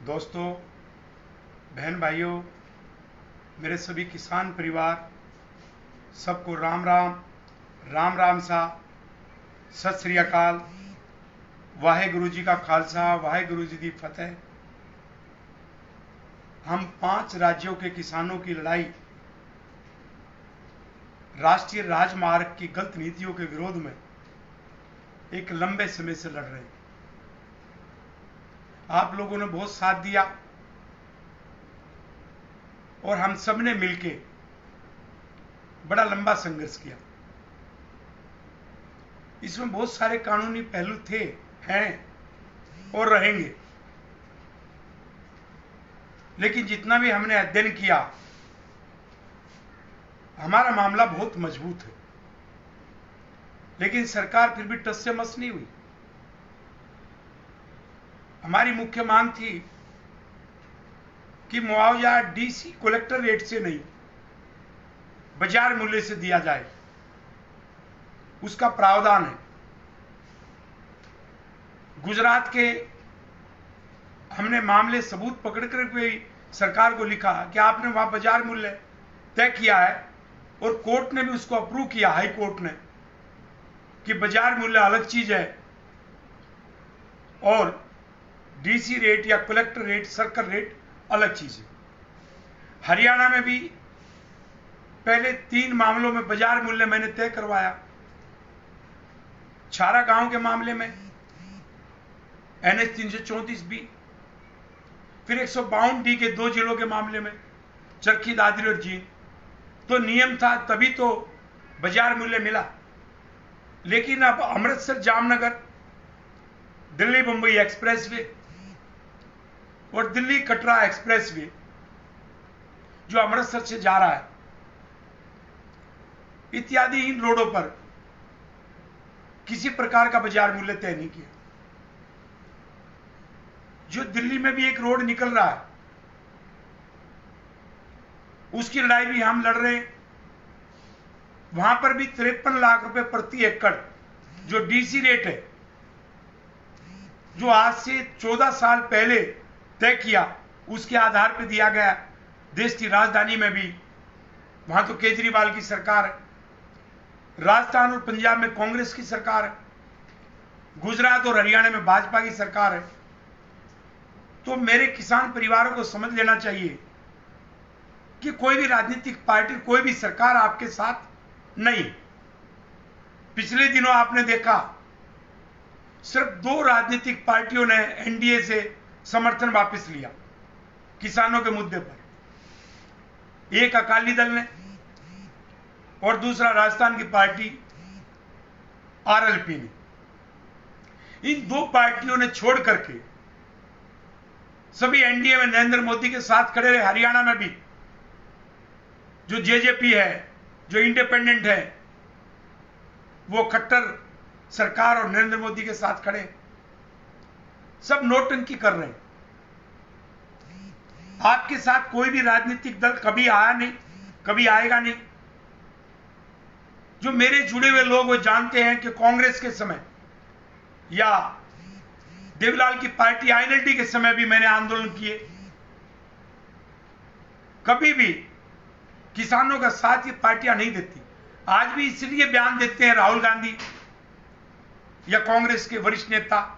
दोस्तों, बहन भाइयों, मेरे सभी किसान परिवार, सबको राम राम, राम राम सा, सत श्री अकाल, वाहेगुरु जी का खालसा, वाहेगुरु जी की फतेह। हम 5 राज्यों के किसानों की लड़ाई राष्ट्रीय राजमार्ग की गलत नीतियों के विरोध में एक लंबे समय से लड़ रहे हैं। आप लोगों ने बहुत साथ दिया और हम सब ने मिलके बड़ा लंबा संघर्ष किया। इसमें बहुत सारे कानूनी पहलू थे, हैं और रहेंगे, लेकिन जितना भी हमने अध्ययन किया, हमारा मामला बहुत मजबूत है। लेकिन सरकार फिर भी टस से मस नहीं हुई। हमारी मुख्य मांग थी कि मुआवजा डीसी कलेक्टर रेट से नहीं, बाजार मूल्य से दिया जाए, उसका प्रावधान है। गुजरात के हमने मामले सबूत पकड़कर भी सरकार को लिखा कि आपने वहां बाजार मूल्य तय किया है और कोर्ट ने भी उसको अप्रूव किया, हाई कोर्ट ने, कि बाजार मूल्य अलग चीज है और डीसी रेट या कलेक्टर रेट, सर्कल रेट अलग चीज है। हरियाणा में भी पहले 3 मामलों में बाजार मूल्य मैंने तय करवाया। छारा गांव के मामले में NH 334B, फिर 152D के 2 जिलों के मामले में, चरखी दादरी और जींद। तो नियम था, तभी तो बाजार मूल्य मिला। लेकिन अब अमृतसर जामनगर, दिल्ली मुंबई एक्सप्रेसवे और दिल्ली कटरा एक्सप्रेसवे जो अमृतसर से जा रहा है, इत्यादि इन रोडों पर किसी प्रकार का बाजार मूल्य तय नहीं किया। जो दिल्ली में भी एक रोड निकल रहा है, उसकी लड़ाई भी हम लड़ रहे हैं। वहां पर भी 53 लाख रुपए प्रति एकड़ जो डीसी रेट है, जो आज से 14 साल पहले तय किया, उसके आधार पर दिया गया। देश की राजधानी में भी, वहां तो केजरीवाल की सरकार है, राजस्थान और पंजाब में कांग्रेस की सरकार है, गुजरात और हरियाणा में भाजपा की सरकार है। तो मेरे किसान परिवारों को समझ लेना चाहिए कि कोई भी राजनीतिक पार्टी, कोई भी सरकार आपके साथ नहीं। पिछले दिनों आपने देखा, सिर्फ 2 राजनीतिक पार्टियों ने एनडीए से समर्थन वापस लिया किसानों के मुद्दे पर। एक अकाली दल ने और दूसरा राजस्थान की पार्टी आरएलपी ने। इन 2 पार्टियों ने छोड़ करके सभी एनडीए में नरेंद्र मोदी के साथ खड़े रहे। हरियाणा में भी जो जेजेपी है, जो इंडिपेंडेंट है, वो खट्टर सरकार और नरेंद्र मोदी के साथ खड़े। सब नोटंकी कर रहे हैं। आपके साथ कोई भी राजनीतिक दल कभी आया नहीं, कभी आएगा नहीं। जो मेरे जुड़े हुए लोग वो जानते हैं कि कांग्रेस के समय या देवलाल की पार्टी आईएनएलडी के समय भी मैंने आंदोलन किए। कभी भी किसानों का साथ ये पार्टियां नहीं देती। आज भी इसलिए बयान देते हैं राहुल गांधी या कांग्रेस के वरिष्ठ नेता,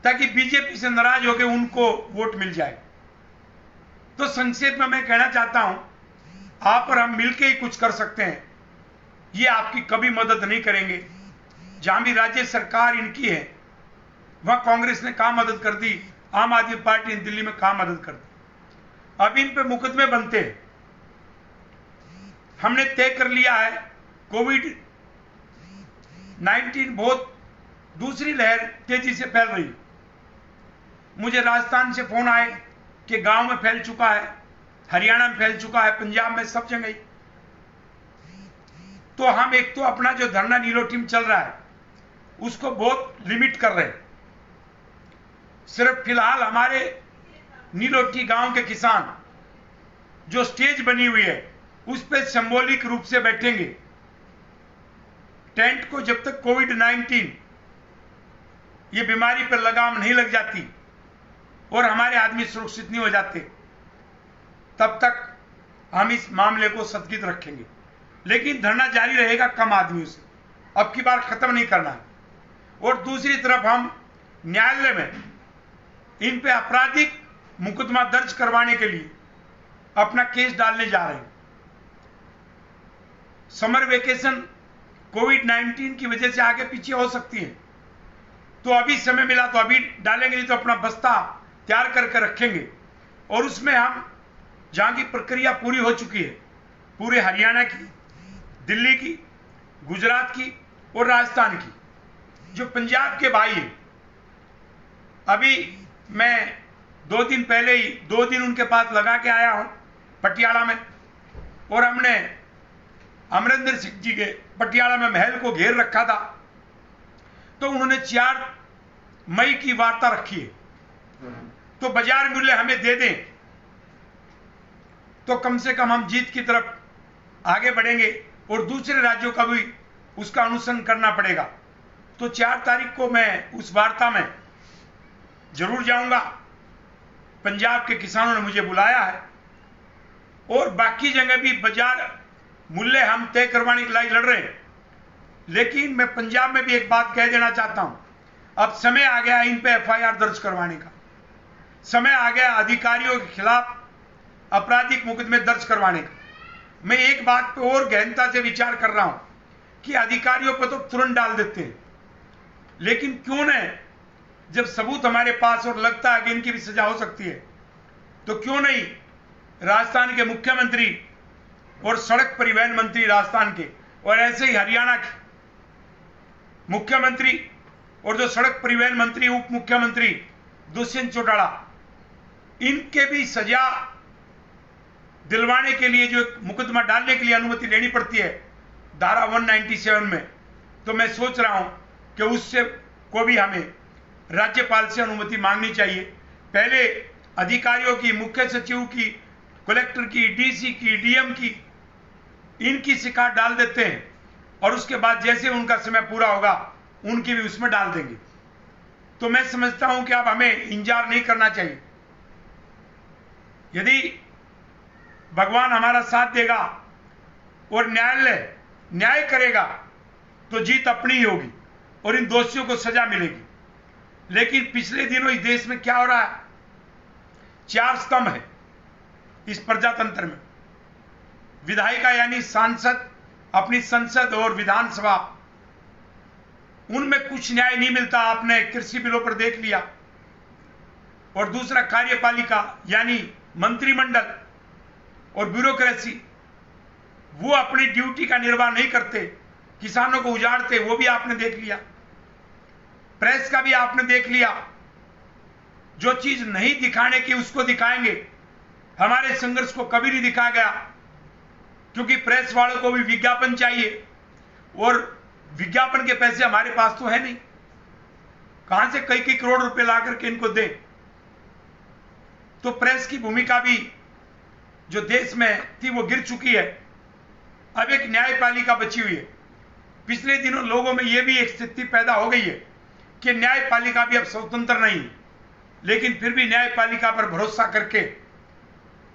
ताकि बीजेपी से नाराज होकर उनको वोट मिल जाए। तो संक्षेप में मैं कहना चाहता हूं, आप और हम मिलकर ही कुछ कर सकते हैं। ये आपकी कभी मदद नहीं करेंगे। जहां भी राज्य सरकार इनकी है, वहां कांग्रेस ने कहां मदद कर दी, आम आदमी पार्टी ने दिल्ली में कहां मदद कर दी। अब इन पे मुकदमे बनते हैं। हमने तय कर लिया है, कोविड-19 बहुत दूसरी लहर तेजी से फैल रही। मुझे राजस्थान से फोन आए कि गांव में फैल चुका है, हरियाणा में फैल चुका है, पंजाब में, सब जगह। तो हम एक तो अपना जो धरना नीलो टीम चल रहा है, उसको बहुत लिमिट कर रहे हैं। सिर्फ फिलहाल हमारे नीलोटी गांव के किसान, जो स्टेज बनी हुई है, उस पर सिंबॉलिक रूप से बैठेंगे। टेंट को जब तक कोविड-19 ये बीमारी पर लगाम नहीं लग जाती, और हमारे आदमी सुरक्षित नहीं हो जाते, तब तक हम इस मामले को स्थगित रखेंगे। लेकिन धरना जारी रहेगा कम आदमियों से, अब की बार खत्म नहीं करना है। और दूसरी तरफ हम न्यायालय में इन पे आपराधिक मुकदमा दर्ज करवाने के लिए अपना केस डालने जा रहे हैं। समर वेकेशन कोविड-19 की वजह से आगे पीछे हो सकती है, तो अभी समय मिला तो अभी डालेंगे, नहीं तो अपना बस्ता तैयार करके रखेंगे। और उसमें हम, जहां की प्रक्रिया पूरी हो चुकी है, पूरे हरियाणा की, दिल्ली की, गुजरात की और राजस्थान की, जो पंजाब के भाई हैं, अभी मैं 2 दिन पहले ही 2 दिन उनके पास लगा के आया हूं पटियाला में, और हमने अमरिंदर सिंह जी के पटियाला में महल को घेर रखा था। तो उन्होंने 4 मई की वार्ता रखी है, तो बाजार मूल्य हमें दे दें तो कम से कम हम जीत की तरफ आगे बढ़ेंगे, और दूसरे राज्यों का भी उसका अनुसरण करना पड़ेगा। तो 4 तारीख को मैं उस वार्ता में जरूर जाऊंगा। पंजाब के किसानों ने मुझे बुलाया है, और बाकी जगह भी बाजार मूल्य हम तय करवाने की लड़ाई लड़ रहे हैं। लेकिन मैं पंजाब में भी एक बात कह देना चाहता हूं, अब समय आ गया इन पे एफआईआर दर्ज करवाने का, समय आ गया अधिकारियों के खिलाफ आपराधिक मुकदमे दर्ज करवाने का। मैं एक बात पे और गहनता से विचार कर रहा हूं कि अधिकारियों पर तो तुरंत डाल देते हैं, लेकिन क्यों न, जब सबूत हमारे पास और लगता है कि इनकी भी सजा हो सकती है, तो क्यों नहीं राजस्थान के मुख्यमंत्री और सड़क परिवहन मंत्री राजस्थान के, और ऐसे ही हरियाणा के मुख्यमंत्री और जो सड़क परिवहन मंत्री उप मुख्यमंत्री दुष्यंत चौटाला, इनके भी सजा दिलवाने के लिए जो मुकदमा डालने के लिए अनुमति लेनी पड़ती है धारा 197 में, तो मैं सोच रहा हूं कि उससे को भी हमें राज्यपाल से अनुमति मांगनी चाहिए। पहले अधिकारियों की, मुख्य सचिव की, कलेक्टर की, डीसी की, डीएम की, इनकी शिकायत डाल देते हैं, और उसके बाद जैसे उनका समय पूरा होगा उनकी भी उसमें डाल देंगे। तो मैं समझता हूं कि अब हमें इंतजार नहीं करना चाहिए। यदि भगवान हमारा साथ देगा और न्यायालय न्याय करेगा तो जीत अपनी ही होगी और इन दोषियों को सजा मिलेगी। लेकिन पिछले दिनों इस देश में क्या हो रहा है, 4 स्तंभ है इस प्रजातंत्र में। विधायिका यानी सांसद, अपनी संसद और विधानसभा, उनमें कुछ न्याय नहीं मिलता, आपने कृषि बिलों पर देख लिया। और दूसरा कार्यपालिका यानी मंत्रिमंडल और ब्यूरोक्रेसी, वो अपनी ड्यूटी का निर्वाह नहीं करते, किसानों को उजाड़ते, वो भी आपने देख लिया। प्रेस का भी आपने देख लिया, जो चीज नहीं दिखाने की उसको दिखाएंगे। हमारे संघर्ष को कभी नहीं दिखाया गया, क्योंकि प्रेस वालों को भी विज्ञापन चाहिए, और विज्ञापन के पैसे हमारे पास तो है नहीं, कहां से कई करोड़ रुपए ला करके इनको दे। तो प्रेस की भूमिका भी जो देश में थी वो गिर चुकी है। अब एक न्यायपालिका बची हुई है। पिछले दिनों लोगों में यह भी एक स्थिति पैदा हो गई है कि न्यायपालिका भी अब स्वतंत्र नहीं है, लेकिन फिर भी न्यायपालिका पर भरोसा करके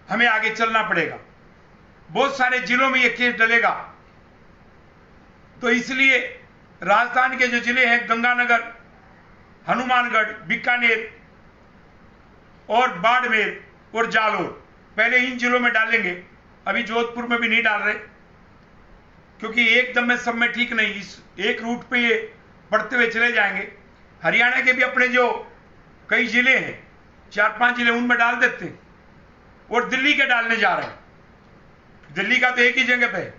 हमें आगे चलना पड़ेगा। बहुत सारे जिलों में यह केस डलेगा, तो इसलिए राजस्थान के जो जिले हैं गंगानगर, हनुमानगढ़, बीकानेर और बाड़मेर और जालोर, पहले इन जिलों में डालेंगे। अभी जोधपुर में भी नहीं डाल रहे, क्योंकि एकदम में सब में ठीक नहीं, इस एक रूट पे ये बढ़ते हुए चले जाएंगे। हरियाणा के भी अपने जो कई जिले हैं, 4-5 जिले, उनमें डाल देते हैं, और दिल्ली के डालने जा रहे हैं। दिल्ली का तो एक ही जगह पे है।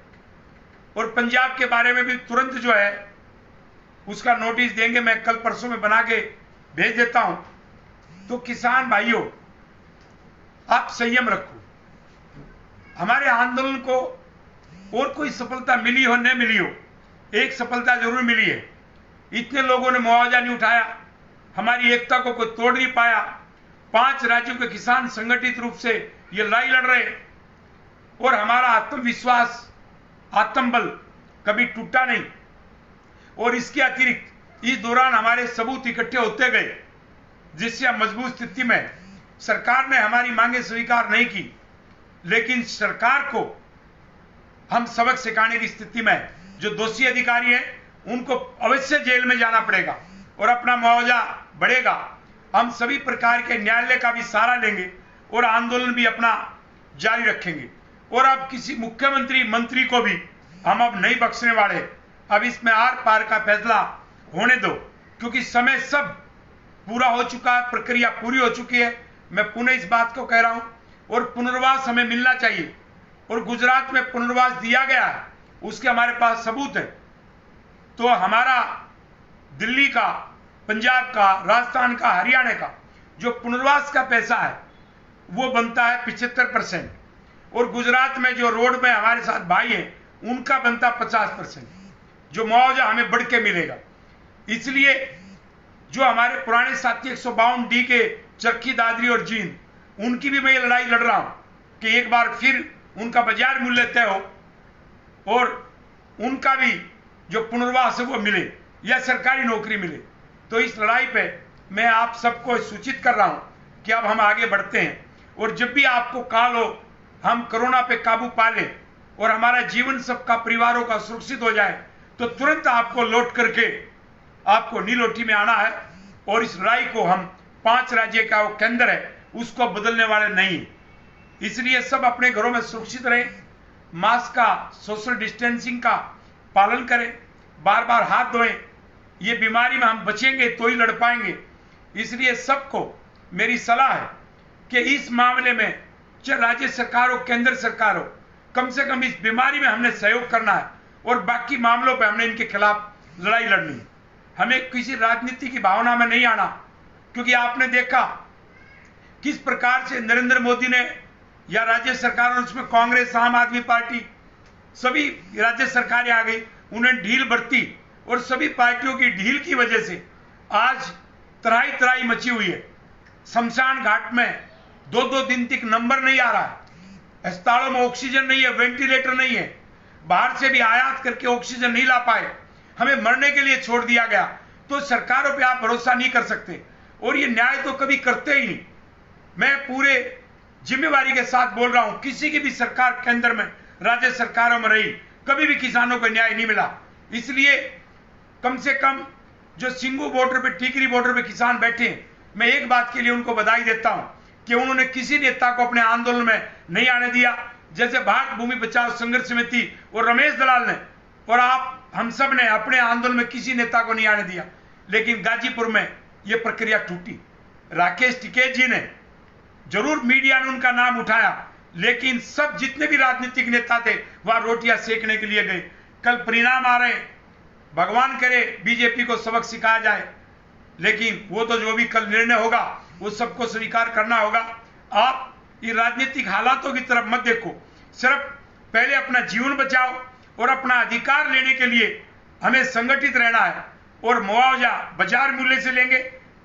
और पंजाब के बारे में भी तुरंत जो है उसका नोटिस देंगे, मैं कल परसों में बना के भेज देता हूं। तो किसान भाइयों, आप संयम रखो। हमारे आंदोलन को और कोई सफलता मिली हो न मिली हो, एक सफलता जरूर मिली है, इतने लोगों ने मुआवजा नहीं उठाया, हमारी एकता को कोई तोड़ नहीं पाया। 5 राज्यों के किसान संगठित रूप से ये लड़ाई लड़ रहे, और हमारा आत्मविश्वास, आत्मबल कभी टूटा नहीं। और इसके अतिरिक्त इस दौरान हमारे सबूत इकट्ठे होते गए, जिससे हम मजबूत स्थिति में सरकार ने हमारी मांगे स्वीकार नहीं की, लेकिन सरकार को हम सबक सिखाने की स्थिति में है। जो दोषी अधिकारी हैं उनको अवश्य जेल में जाना पड़ेगा और अपना मुआवजा बढ़ेगा। हम सभी प्रकार के न्यायालय का भी सहारा लेंगे और आंदोलन भी अपना जारी रखेंगे। और अब किसी मुख्यमंत्री मंत्री को भी हम अब नहीं बख्शने वाले। अब इसमें आर पार का फैसला होने दो, क्योंकि समय सब पूरा हो चुका है, प्रक्रिया पूरी हो चुकी है। मैं पुनः इस बात को कह रहा हूं, और पुनर्वास हमें मिलना चाहिए। और गुजरात में पुनर्वास दिया गया है, उसके हमारे पास सबूत है। तो हमारा दिल्ली का, पंजाब का, राजस्थान का, हरियाणा का जो पुनर्वास का पैसा है वो बनता है 75%, और गुजरात में जो रोड में हमारे साथ भाई हैं उनका बनता 50%, जो मुआवजा हमें बढ़ के मिलेगा। इसलिए जो हमारे पुराने साथी 152D के चरखी, दादरी और जींद, उनकी भी मैं ये लड़ाई लड़ रहा हूं कि एक बार फिर उनका बाजार मूल्य तय हो और उनका भी जो पुनर्वास है वो मिले या सरकारी नौकरी मिले। तो इस लड़ाई पे मैं आप सबको सूचित कर रहा हूं कि अब हम आगे बढ़ते हैं, और जब भी आपको काल हो, हम कोरोना पे काबू पा लें और हमारा जीवन सबका, परिवारों का सुरक्षित हो जाए, तो तुरंत आपको लौट करके आपको नीलोठी में आना है। और इस लड़ाई को हम 5 राज्य का वो केंद्र है उसको बदलने वाले नहीं। इसलिए सब अपने घरों में सुरक्षित रहें, मास्क का, सोशल डिस्टेंसिंग का पालन करें, बार बार हाथ धोएं। ये बीमारी में हम बचेंगे तो ही लड़ पाएंगे। इसलिए सबको मेरी सलाह है कि इस मामले में चाहे राज्य सरकार हो, केंद्र सरकार हो, कम से कम इस बीमारी में हमने सहयोग करना है और बाकी मामलों पे हमने इनके खिलाफ लड़ाई लड़नी है। हमें किसी राजनीति की भावना में नहीं आना, क्योंकि आपने देखा किस प्रकार से नरेंद्र मोदी ने या राज्य सरकार, उसमें कांग्रेस, आम आदमी पार्टी, सभी राज्य सरकारें आ गई, उन्हें ढील बरती, और सभी पार्टियों की ढील की वजह से आज तराई तराई मची हुई है। शमशान घाट में 2-2 दिन तक नंबर नहीं आ रहा है, अस्पतालों में ऑक्सीजन नहीं है, वेंटिलेटर नहीं है, बाहर से भी आयात करके ऑक्सीजन नहीं ला पाए, हमें मरने के लिए छोड़ दिया गया। तो सरकारों पे आप भरोसा नहीं कर सकते, और ये न्याय तो कभी करते ही नहीं। मैं पूरे जिम्मेवारी के साथ बोल रहा हूं, किसी की भी सरकार केंद्र में, राज्य सरकारों में रही, कभी भी किसानों को न्याय नहीं मिला। इसलिए कम से कम जो सिंगू बॉर्डर पे, टीकरी बॉर्डर पे किसान बैठे हैं, मैं एक बात के लिए उनको बधाई देता हूं कि उन्होंने किसी नेता को अपने आंदोलन में नहीं आने दिया। जैसे भारत भूमि बचाओ संघर्ष समिति और रमेश दलाल ने और आप, हम सब ने अपने आंदोलन में किसी नेता को नहीं आने दिया। लेकिन गाजीपुर में यह प्रक्रिया टूटी। राकेश टिकैत जी ने जरूर, मीडिया ने उनका नाम उठाया, लेकिन सब जितने भी राजनीतिक नेता थे वहां रोटियां सेकने के लिए गए। कल परिणाम आ रहे, भगवान करे बीजेपी को सबक सिखाया जाए, लेकिन वो तो जो भी कल निर्णय होगा वो सबको स्वीकार करना होगा। आप ये राजनीतिक हालातों की तरफ मत देखो, सिर्फ पहले अपना जीवन बचाओ और अपना अधिकार लेने के लिए हमें संगठित रहना है। और मुआवजा बाजार मूल्य से लेंगे,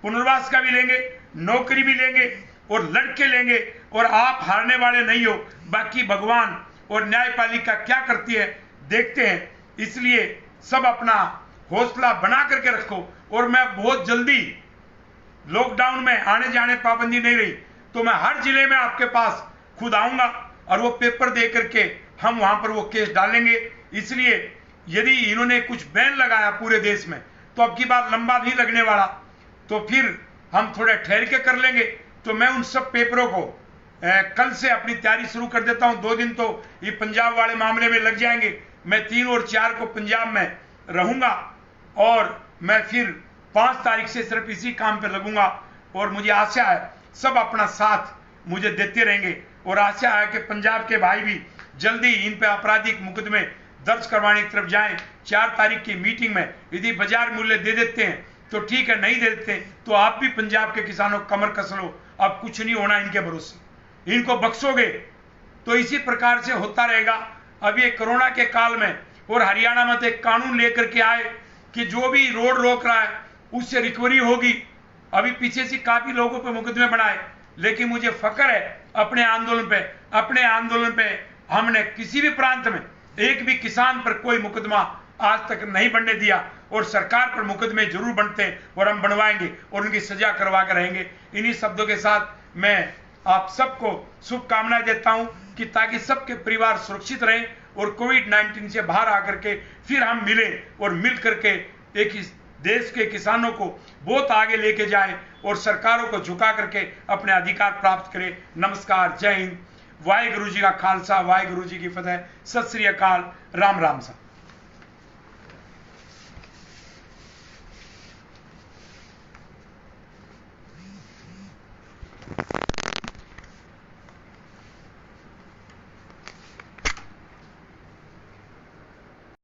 पुनर्वास का भी लेंगे, नौकरी भी लेंगे और लड़के लेंगे, और आप हारने वाले नहीं हो। बाकी भगवान और न्यायपालिका क्या करती है देखते हैं। इसलिए सब अपना हौसला बना करके रखो। और मैं बहुत जल्दी, लॉकडाउन में आने जाने पाबंदी नहीं रही तो मैं हर जिले में आपके पास खुद आऊंगा और वो पेपर दे करके हम वहां पर वो केस डालेंगे। इसलिए यदि इन्होंने कुछ बैन लगाया पूरे देश में तो अब की बार लंबा नहीं लगने वाला, तो फिर हम थोड़े ठहर के कर लेंगे। तो मैं उन सब पेपरों को कल से अपनी तैयारी शुरू कर देता हूं। 2 दिन तो ये पंजाब वाले मामले में लग जाएंगे। मैं 3 और 4 को पंजाब में रहूंगा और मैं फिर 5 तारीख से सिर्फ इसी काम पे लगूंगा। और मुझे आशा है सब अपना साथ मुझे देते रहेंगे, और आशा है कि पंजाब के भाई भी जल्दी इन पे आपराधिक मुकदमे दर्ज करवाने की तरफ जाएं। 4 तारीख की मीटिंग में यदि बाजार मूल्य दे देते हैं तो ठीक है, नहीं दे देते तो आप भी पंजाब के किसानों को कमर कस लो। अब कुछ नहीं होना इनके भरोसे, इनको बख्शोगे तो इसी प्रकार से होता रहेगा। अब ये कोरोना के काल में और हरियाणा में तो एक कानून लेकर के आए कि जो भी रोड रोक रहा है उससे रिकवरी होगी। अभी पीछे से काफी लोगों पे मुकदमे बनाए, लेकिन मुझे फख्र है अपने आंदोलन पे हमने किसी भी प्रांत में एक भी किसान पर कोई मुकदमा आज तक नहीं बनने दिया, और सरकार पर मुकदमे जरूर बनते हैं और हम बनवाएंगे और उनकी सजा करवा कर रहेंगे। इन्हीं शब्दों के साथ मैं आप सबको शुभकामनाएं देता हूं कि ताकि सबके परिवार सुरक्षित रहें और कोविड-19 से बाहर आकर के फिर हम मिले और मिल करके एक इस देश के किसानों को बहुत आगे लेके जाएं और सरकारों को झुका करके अपने अधिकार प्राप्त करें। नमस्कार, जय हिंद, वाहिगुरु जी का खालसा, वाहिगुरु जी की फतेह, सत श्री अकाल, राम राम सा।